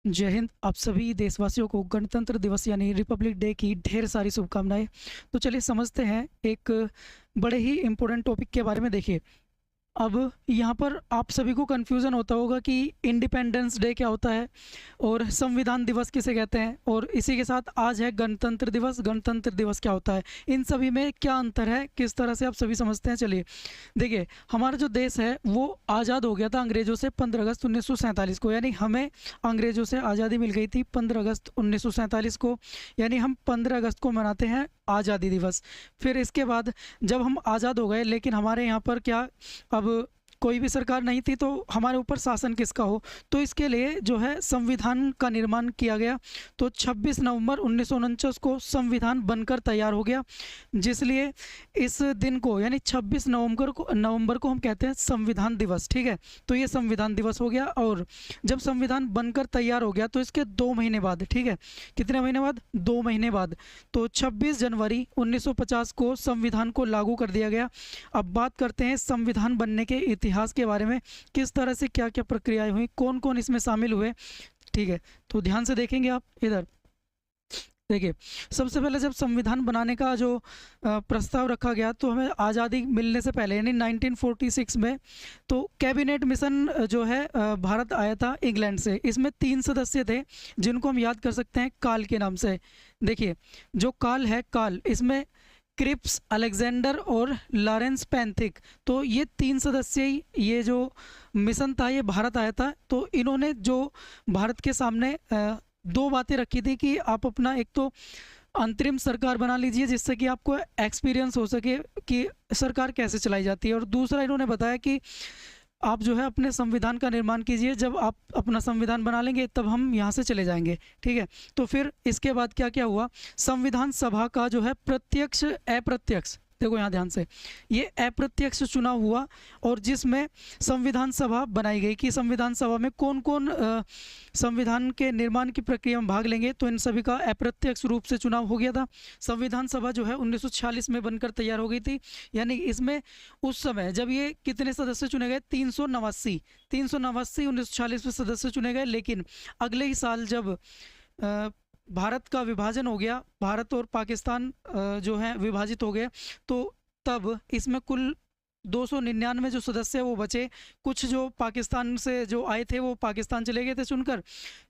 जय हिंद। आप सभी देशवासियों को गणतंत्र दिवस यानी रिपब्लिक डे की ढेर सारी शुभकामनाएं। तो चलिए समझते हैं एक बड़े ही इम्पोर्टेंट टॉपिक के बारे में। देखिए, अब यहाँ पर आप सभी को कन्फ्यूज़न होता होगा कि इंडिपेंडेंस डे क्या होता है और संविधान दिवस किसे कहते हैं, और इसी के साथ आज है गणतंत्र दिवस। गणतंत्र दिवस क्या होता है, इन सभी में क्या अंतर है, किस तरह से आप सभी समझते हैं। चलिए देखिए, हमारा जो देश है वो आज़ाद हो गया था अंग्रेज़ों से 15 अगस्त 1947 को, यानी हमें अंग्रेज़ों से आज़ादी मिल गई थी 15 अगस्त 1947 को, यानी हम 15 अगस्त को मनाते हैं आज़ादी दिवस। फिर इसके बाद जब हम आज़ाद हो गए, लेकिन हमारे यहाँ पर क्या, अब कोई भी सरकार नहीं थी तो हमारे ऊपर शासन किसका हो, तो इसके लिए जो है संविधान का निर्माण किया गया। तो 26 नवंबर 1949 को संविधान बनकर तैयार हो गया, जिसलिए इस दिन को यानी 26 नवंबर को हम कहते हैं संविधान दिवस। ठीक है, तो ये संविधान दिवस हो गया। और जब संविधान बनकर तैयार हो गया तो इसके 2 महीने बाद, ठीक है, कितने महीने बाद, 2 महीने बाद, तो 26 जनवरी 1950 को संविधान को लागू कर दिया गया। अब बात करते हैं संविधान बनने के इतिहास के बारे में, किस तरह से क्या क्या प्रक्रियाएं हुई, कौन कौन इसमें शामिल हुए। ठीक है, तो ध्यान से देखेंगे आप इधर। देखिए, सबसे पहले जब संविधान बनाने का जो प्रस्ताव रखा गया, तो हमें आज़ादी मिलने से पहले यानी 1946 में, तो कैबिनेट मिशन जो है भारत आया था इंग्लैंड से। इसमें 3 सदस्य थे जिनको हम याद कर सकते हैं काल के नाम से। देखिए, जो काल है, काल, इसमें क्रिप्स, अलेक्जेंडर और लॉरेंस पैंथिक, तो ये 3 सदस्यीय ये जो मिशन था ये भारत आया था। तो इन्होंने जो भारत के सामने 2 बातें रखी थी कि आप अपना एक तो अंतरिम सरकार बना लीजिए जिससे कि आपको एक्सपीरियंस हो सके कि सरकार कैसे चलाई जाती है, और दूसरा इन्होंने बताया कि आप जो है अपने संविधान का निर्माण कीजिए, जब आप अपना संविधान बना लेंगे तब हम यहाँ से चले जाएंगे। ठीक है, तो फिर इसके बाद क्या क्या हुआ, संविधान सभा का जो है प्रत्यक्ष अप्रत्यक्ष, देखो यहाँ ध्यान से, ये अप्रत्यक्ष चुनाव हुआ, और जिसमें संविधान सभा बनाई गई कि संविधान सभा में कौन कौन संविधान के निर्माण की प्रक्रिया में भाग लेंगे, तो इन सभी का अप्रत्यक्ष रूप से चुनाव हो गया था। संविधान सभा जो है 1946 में बनकर तैयार हो गई थी, यानी इसमें उस समय जब ये कितने सदस्य चुने गए, 389 1946 में सदस्य चुने गए। लेकिन अगले ही साल जब भारत का विभाजन हो गया, भारत और पाकिस्तान जो है विभाजित हो गए, तो तब इसमें कुल 299 जो सदस्य वो बचे। कुछ जो पाकिस्तान से जो आए थे वो पाकिस्तान चले गए थे चुनकर,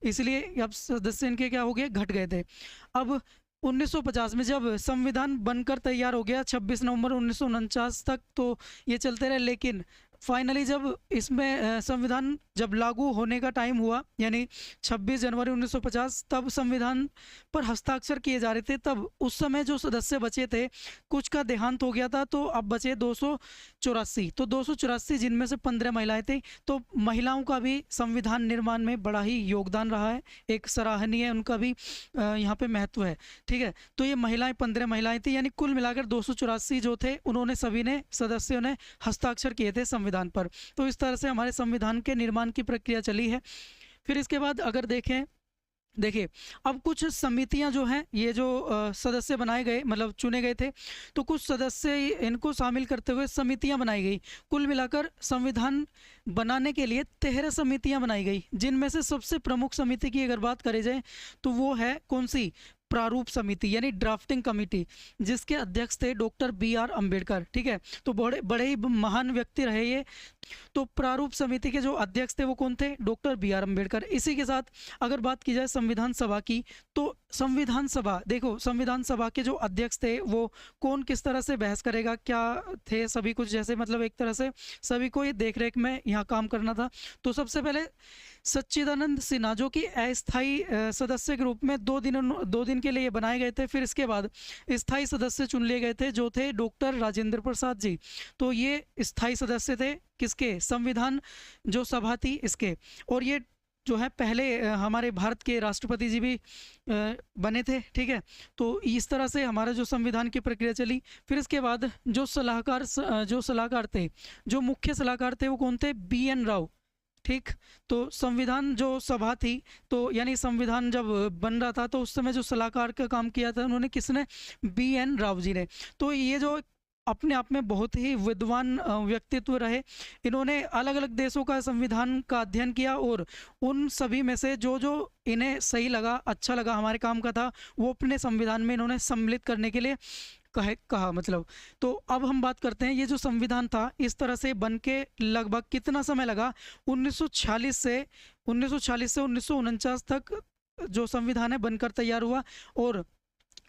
इसलिए अब सदस्य इनके क्या हो गए, घट गए थे। अब 1950 में जब संविधान बनकर तैयार हो गया 26 नवंबर 1949 तक, तो ये चलते रहे। लेकिन फाइनली जब इसमें संविधान जब लागू होने का टाइम हुआ, यानी 26 जनवरी 1950, तब संविधान पर हस्ताक्षर किए जा रहे थे, तब उस समय जो सदस्य बचे थे कुछ का देहांत हो गया था, तो अब बचे 284। तो 284 जिनमें से 15 महिलाएं थी। तो महिलाओं का भी संविधान निर्माण में बड़ा ही योगदान रहा है, एक सराहनीय उनका भी यहाँ पे महत्व है। ठीक है, तो ये महिलाएं 15 महिलाएं थी, यानी कुल मिलाकर 284 जो थे, उन्होंने सभी ने सदस्यों ने हस्ताक्षर किए थे संविधान पर। तो इस तरह से हमारे संविधान के निर्माण की प्रक्रिया चली है। फिर इसके बाद अगर देखें, देखिए अब कुछ समितियां जो हैं, ये जो सदस्य बनाए गए मतलब चुने गए थे, तो कुछ सदस्य इनको शामिल करते हुए समितियां बनाई गई। कुल मिलाकर संविधान बनाने के लिए 13 समितियां बनाई गई, जिनमें से सबसे प्रमुख समिति की अगर बात करी जाए तो वो है कौन सी, प्रारूप समिति यानी ड्राफ्टिंग कमेटी, जिसके अध्यक्ष थे डॉक्टर B.R. अम्बेडकर। ठीक है, तो बड़े बड़े ही महान व्यक्ति रहे ये। तो प्रारूप समिति के जो अध्यक्ष थे वो कौन थे, डॉक्टर B.R. अम्बेडकर। इसी के साथ अगर बात की जाए संविधान सभा की, तो संविधान सभा, देखो संविधान सभा के जो अध्यक्ष थे वो कौन किस तरह से बहस करेगा, क्या थे सभी कुछ, जैसे मतलब एक तरह से सभी को ये देख रेख में यहाँ काम करना था। तो सबसे पहले सच्चिदानंद सिन्हा जो कि अस्थायी सदस्य के रूप में 2 दिन के लिए बनाए गए थे। फिर इसके बाद स्थायी सदस्य चुन लिए गए थे जो थे डॉक्टर राजेंद्र प्रसाद जी। तो ये स्थायी सदस्य थे किसके, संविधान जो सभा थी इसके। और ये जो है पहले हमारे भारत के राष्ट्रपति जी भी बने थे। ठीक है, तो इस तरह से हमारा जो संविधान की प्रक्रिया चली। फिर इसके बाद जो सलाहकार थे, जो मुख्य सलाहकार थे वो कौन थे, B.N. राव। ठीक, तो संविधान जो सभा थी, तो यानी संविधान जब बन रहा था तो उस समय जो सलाहकार का काम किया था उन्होंने किसने, B.N. राव जी ने। तो ये जो अपने आप में बहुत ही विद्वान व्यक्तित्व रहे। इन्होंने अलग अलग देशों का संविधान का अध्ययन किया और उन सभी में से जो जो इन्हें सही लगा, अच्छा लगा, हमारे काम का था, वो अपने संविधान में इन्होंने सम्मिलित करने के लिए कहा मतलब। तो अब हम बात करते हैं, ये जो संविधान था इस तरह से बन के लगभग कितना समय लगा। 1946 से 1949 तक जो संविधान है बनकर तैयार हुआ, और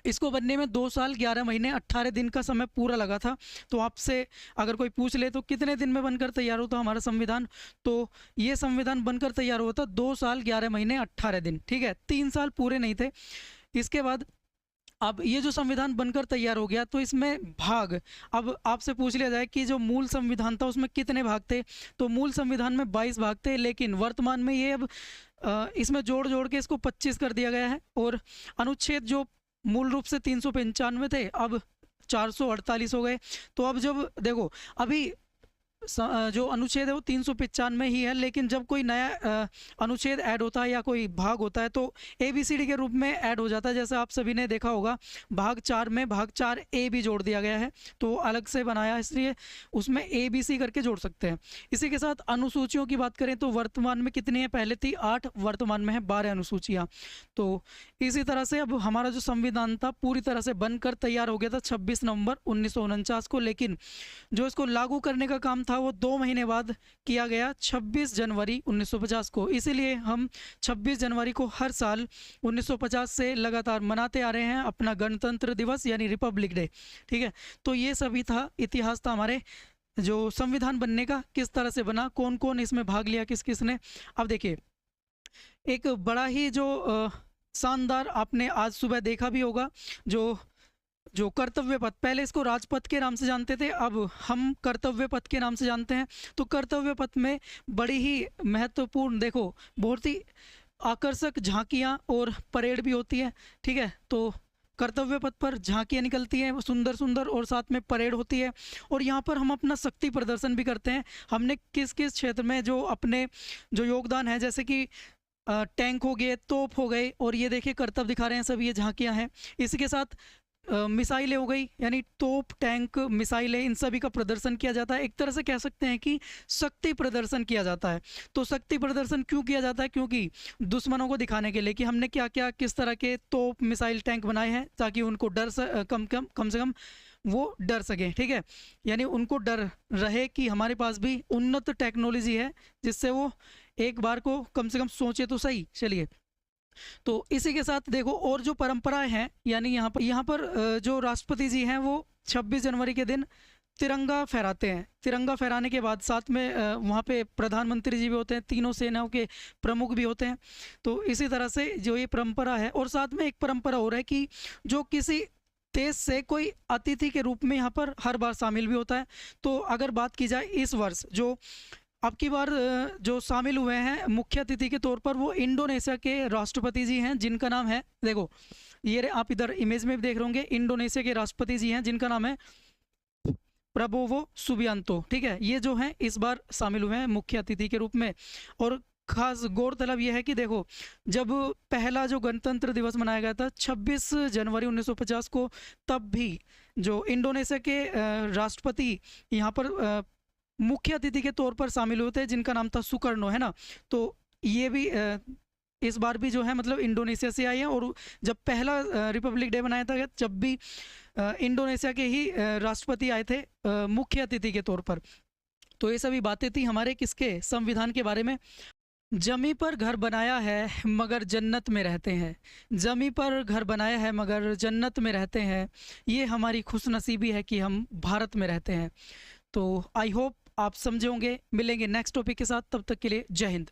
इसको बनने में 2 साल 11 महीने 18 दिन का समय पूरा लगा था। तो आपसे अगर कोई पूछ ले तो कितने दिन में बनकर तैयार होता हमारा संविधान, तो ये संविधान बनकर तैयार हुआ था 2 साल 11 महीने 18 दिन, ठीक है, 3 साल पूरे नहीं थे। इसके बाद अब ये जो संविधान बनकर तैयार हो गया, तो इसमें भाग, अब आपसे पूछ लिया जाए कि जो मूल संविधान था उसमें कितने भाग थे, तो मूल संविधान में 22 भाग थे, लेकिन वर्तमान में ये अब इसमें जोड़ जोड़ के इसको 25 कर दिया गया है। और अनुच्छेद जो मूल रूप से 395 थे अब 448 हो गए। तो अब जब देखो अभी जो अनुच्छेद है वो 395 ही है, लेकिन जब कोई नया अनुच्छेद ऐड होता है या कोई भाग होता है तो ABCD के रूप में ऐड हो जाता है। जैसे आप सभी ने देखा होगा भाग 4 में भाग 4A भी जोड़ दिया गया है, तो अलग से बनाया, इसलिए उसमें ABC करके जोड़ सकते हैं। इसी के साथ अनुसूचियों की बात करें तो वर्तमान में कितनी है, पहले थी 8, वर्तमान में है 12 अनुसूचियाँ। तो इसी तरह से अब हमारा जो संविधान था पूरी तरह से बनकर तैयार हो गया था 26 नवंबर 1949 को, लेकिन जो इसको लागू करने का काम था वो 2 महीने बाद किया गया 26 जनवरी 1950 को। इसीलिए हम 26 जनवरी को हर साल 1950 से लगातार मनाते आ रहे हैं अपना गणतंत्र दिवस यानी रिपब्लिक डे, ठीक है। तो ये सभी था, इतिहास था हमारे जो संविधान बनने का, किस तरह से बना, कौन कौन इसमें भाग लिया, किस किस ने। अब देखिए एक बड़ा ही जो शानदार आपने आज सुबह देखा भी होगा, जो कर्तव्य पथ, पहले इसको राजपथ के नाम से जानते थे, अब हम कर्तव्य पथ के नाम से जानते हैं। तो कर्तव्य पथ में बड़ी ही महत्वपूर्ण, देखो बहुत ही आकर्षक झांकियाँ और परेड भी होती है, ठीक है। तो कर्तव्य पथ पर झांकियाँ निकलती हैं सुंदर सुंदर, और साथ में परेड होती है, और यहाँ पर हम अपना शक्ति प्रदर्शन भी करते हैं। हमने किस किस क्षेत्र में जो अपने जो योगदान है, जैसे कि टैंक हो गए, तोप हो गए, और ये देखिए कर्तव्य दिखा रहे हैं, सब ये झांकियाँ हैं। इसके साथ मिसाइलें हो गई, यानी तोप, टैंक, मिसाइलें, इन सभी का प्रदर्शन किया जाता है। एक तरह से कह सकते हैं कि शक्ति प्रदर्शन किया जाता है। तो शक्ति प्रदर्शन क्यों किया जाता है, क्योंकि दुश्मनों को दिखाने के लिए कि हमने क्या क्या किस तरह के तोप, मिसाइल, टैंक बनाए हैं, ताकि उनको कम से कम वो डर सकें, ठीक है। यानी उनको डर रहे कि हमारे पास भी उन्नत टेक्नोलॉजी है, जिससे वो एक बार को कम से कम सोचे तो सही। चलिए, तो इसी के साथ देखो और जो परंपराएं हैं, यानी यहाँ पर जो राष्ट्रपति जी हैं वो 26 जनवरी के दिन तिरंगा फहराते हैं। तिरंगा फहराने के बाद साथ में वहाँ पे प्रधानमंत्री जी भी होते हैं, तीनों सेनाओं के प्रमुख भी होते हैं। तो इसी तरह से जो ये परंपरा है, और साथ में एक परंपरा हो रहा है कि जो किसी देश से कोई अतिथि के रूप में यहाँ पर हर बार शामिल भी होता है। तो अगर बात की जाए इस वर्ष जो अब की बार जो शामिल हुए हैं मुख्य अतिथि के तौर पर, वो इंडोनेशिया के राष्ट्रपति जी हैं, जिनका नाम है, देखो ये आप इधर इमेज में भी देख रहे होंगे, इंडोनेशिया के राष्ट्रपति जी हैं जिनका नाम है प्रबोवो सुबियांतो, ठीक है। ये जो हैं इस बार शामिल हुए हैं मुख्य अतिथि के रूप में। और खास गौरतलब यह है कि देखो जब पहला जो गणतंत्र दिवस मनाया गया था 26 जनवरी 1950 को, तब भी जो इंडोनेशिया के राष्ट्रपति यहाँ पर मुख्य अतिथि के तौर पर शामिल हुए थे, जिनका नाम था सुकर्णो, है ना। तो ये भी इस बार भी जो है मतलब इंडोनेशिया से आए हैं, और जब पहला रिपब्लिक डे मनाया था जब भी इंडोनेशिया के ही राष्ट्रपति आए थे मुख्य अतिथि के तौर पर। तो ये सभी बातें थी हमारे किसके, संविधान के बारे में। जमी पर घर बनाया है मगर जन्नत में रहते हैं, जमी पर घर बनाया है मगर जन्नत में रहते हैं, ये हमारी खुशनसीबी है कि हम भारत में रहते हैं। तो आई होप आप समझे होंगे। मिलेंगे नेक्स्ट टॉपिक के साथ, तब तक के लिए जय हिंद।